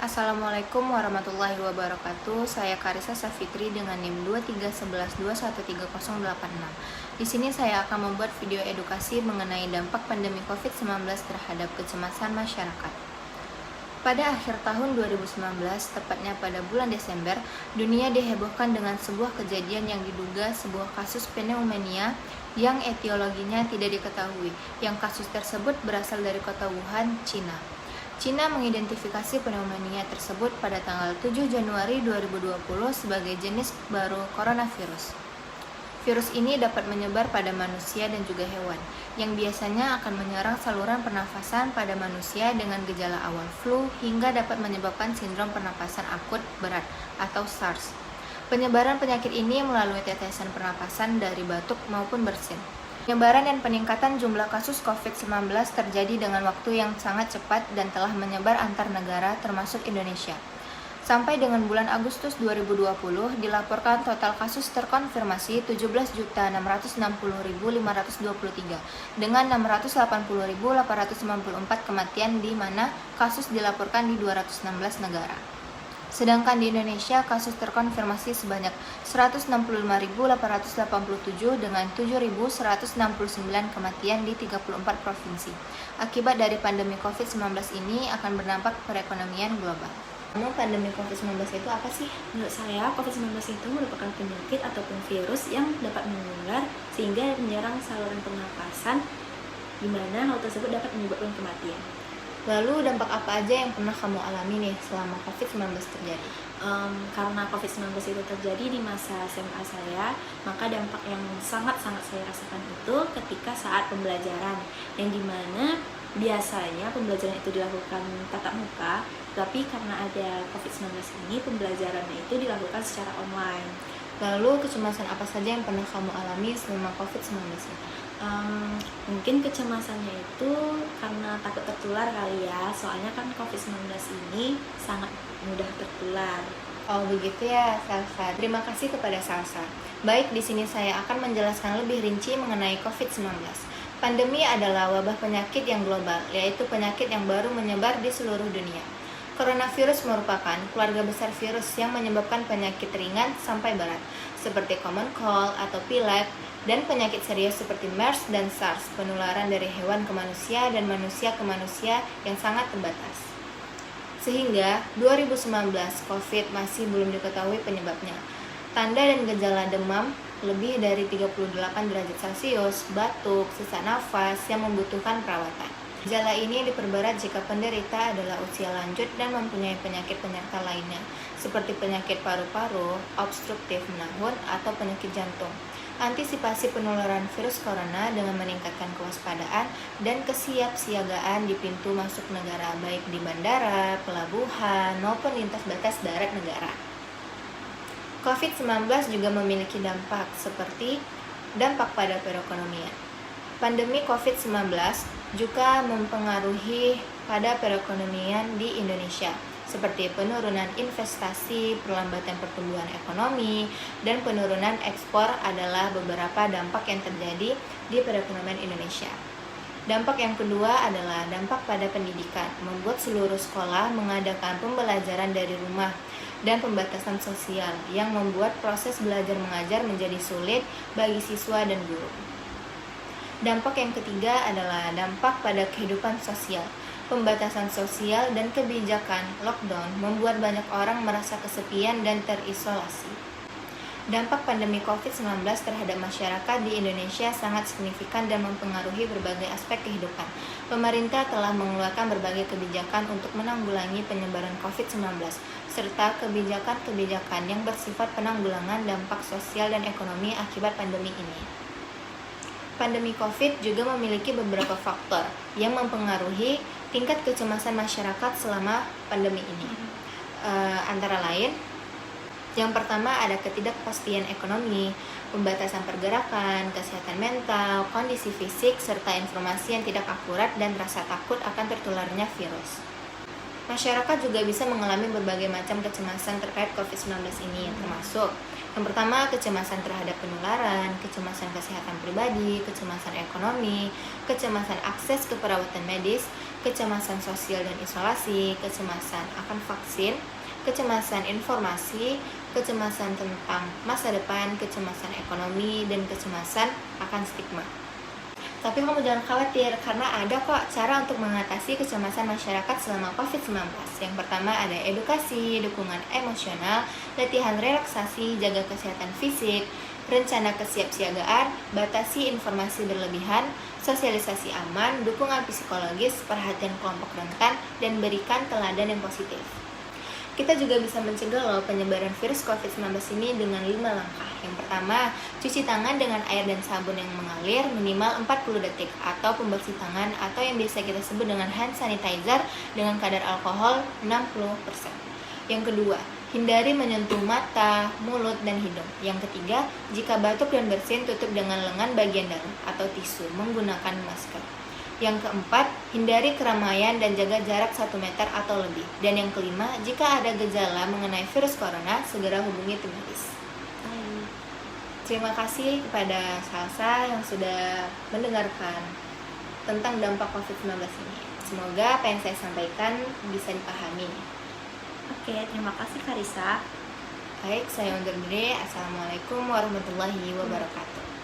Assalamualaikum warahmatullahi wabarakatuh. Saya Karissa Safitri dengan NIM 23112130886. Di sini saya akan membuat video edukasi mengenai dampak pandemi COVID-19 terhadap kecemasan masyarakat. Pada akhir tahun 2019, tepatnya pada bulan Desember, dunia dihebohkan dengan sebuah kejadian yang diduga sebuah kasus pneumonia yang etiologinya tidak diketahui, yang kasus tersebut berasal dari kota Wuhan, Cina. Cina mengidentifikasi pneumonia tersebut pada tanggal 7 Januari 2020 sebagai jenis baru coronavirus. Virus ini dapat menyebar pada manusia dan juga hewan, yang biasanya akan menyerang saluran pernafasan pada manusia dengan gejala awal flu hingga dapat menyebabkan sindrom pernapasan akut berat atau SARS. Penyebaran penyakit ini melalui tetesan pernapasan dari batuk maupun bersin. Penyebaran dan peningkatan jumlah kasus COVID-19 terjadi dengan waktu yang sangat cepat dan telah menyebar antar negara termasuk Indonesia. Sampai dengan bulan Agustus 2020, dilaporkan total kasus terkonfirmasi 17.660.523 dengan 680.894 kematian di mana kasus dilaporkan di 216 negara. Sedangkan di Indonesia, kasus terkonfirmasi sebanyak 165.887 dengan 7.169 kematian di 34 provinsi. Akibat dari pandemi COVID-19 ini akan berdampak perekonomian global. Namun pandemi COVID-19 itu apa sih? Menurut saya, COVID-19 itu merupakan penyakit ataupun virus yang dapat menular sehingga menyerang saluran pernapasan, di mana hal tersebut dapat menyebabkan kematian. Lalu dampak apa aja yang pernah kamu alami nih selama COVID-19 terjadi? Karena COVID-19 itu terjadi di masa SMA saya, maka dampak yang sangat-sangat saya rasakan itu ketika saat pembelajaran, yang dimana biasanya pembelajaran itu dilakukan tatap muka, tapi karena ada COVID-19 ini, pembelajarannya itu dilakukan secara online. Lalu kecemasan apa saja yang pernah kamu alami selama COVID-19 ini? Mungkin kecemasannya itu karena takut tertular kali ya, soalnya kan COVID-19 ini sangat mudah tertular. Oh begitu ya, Salsa. Terima kasih kepada Salsa. Baik, di sini saya akan menjelaskan lebih rinci mengenai COVID-19. Pandemi adalah wabah penyakit yang global, yaitu penyakit yang baru menyebar di seluruh dunia. Coronavirus merupakan keluarga besar virus yang menyebabkan penyakit ringan sampai berat, seperti common cold atau pilek, dan penyakit serius seperti MERS dan SARS, penularan dari hewan ke manusia dan manusia ke manusia yang sangat terbatas. Sehingga 2019 COVID masih belum diketahui penyebabnya. Tanda dan gejala demam lebih dari 38 derajat Celcius, batuk, sesak nafas yang membutuhkan perawatan. Gejala ini diperberat jika penderita adalah usia lanjut dan mempunyai penyakit penyerta lainnya, seperti penyakit paru-paru, obstruktif menahun, atau penyakit jantung. Antisipasi penularan virus corona dengan meningkatkan kewaspadaan dan kesiapsiagaan di pintu masuk negara, baik di bandara, pelabuhan, maupun lintas batas darat negara. COVID-19 juga memiliki dampak seperti dampak pada perekonomian. Pandemi COVID-19 juga mempengaruhi pada perekonomian di Indonesia, seperti penurunan investasi, perlambatan pertumbuhan ekonomi, dan penurunan ekspor adalah beberapa dampak yang terjadi di perekonomian Indonesia. Dampak yang kedua adalah dampak pada pendidikan, membuat seluruh sekolah mengadakan pembelajaran dari rumah dan pembatasan sosial yang membuat proses belajar mengajar menjadi sulit bagi siswa dan guru. Dampak yang ketiga adalah dampak pada kehidupan sosial. Pembatasan sosial dan kebijakan lockdown membuat banyak orang merasa kesepian dan terisolasi. Dampak pandemi COVID-19 terhadap masyarakat di Indonesia sangat signifikan dan mempengaruhi berbagai aspek kehidupan. Pemerintah telah mengeluarkan berbagai kebijakan untuk menanggulangi penyebaran COVID-19, serta kebijakan-kebijakan yang bersifat penanggulangan dampak sosial dan ekonomi akibat pandemi ini. Pandemi COVID juga memiliki beberapa faktor yang mempengaruhi tingkat kecemasan masyarakat selama pandemi ini. Antara lain, yang pertama ada ketidakpastian ekonomi, pembatasan pergerakan, kesehatan mental, kondisi fisik, serta informasi yang tidak akurat dan rasa takut akan tertularnya virus. Masyarakat juga bisa mengalami berbagai macam kecemasan terkait COVID-19 ini, termasuk Yang pertama, kecemasan terhadap penularan, kecemasan kesehatan pribadi, kecemasan ekonomi, kecemasan akses ke perawatan medis, kecemasan sosial dan isolasi, kecemasan akan vaksin, kecemasan informasi, kecemasan tentang masa depan, kecemasan ekonomi, dan kecemasan akan stigma. Tapi kamu jangan khawatir, karena ada kok cara untuk mengatasi kecemasan masyarakat selama COVID-19. Yang pertama ada edukasi, dukungan emosional, latihan relaksasi, jaga kesehatan fisik, rencana kesiapsiagaan, batasi informasi berlebihan, sosialisasi aman, dukungan psikologis, perhatian kelompok rentan, dan berikan teladan yang positif. Kita juga bisa mencegah loh penyebaran virus COVID-19 ini dengan 5 langkah. Yang pertama, cuci tangan dengan air dan sabun yang mengalir minimal 40 detik atau pembersih tangan atau yang biasa kita sebut dengan hand sanitizer dengan kadar alkohol 60%. Yang kedua, hindari menyentuh mata, mulut, dan hidung. Yang ketiga, jika batuk dan bersin tutup dengan lengan bagian dalam atau tisu menggunakan masker. Yang keempat, hindari keramaian dan jaga jarak 1 meter atau lebih. Dan yang kelima, jika ada gejala mengenai virus corona, segera hubungi tim medis. Terima kasih kepada Salsa yang sudah mendengarkan tentang dampak COVID-19 ini. Semoga apa yang saya sampaikan bisa dipahami. Oke, terima kasih Karissa. Baik, saya undur diri. Assalamualaikum warahmatullahi wabarakatuh.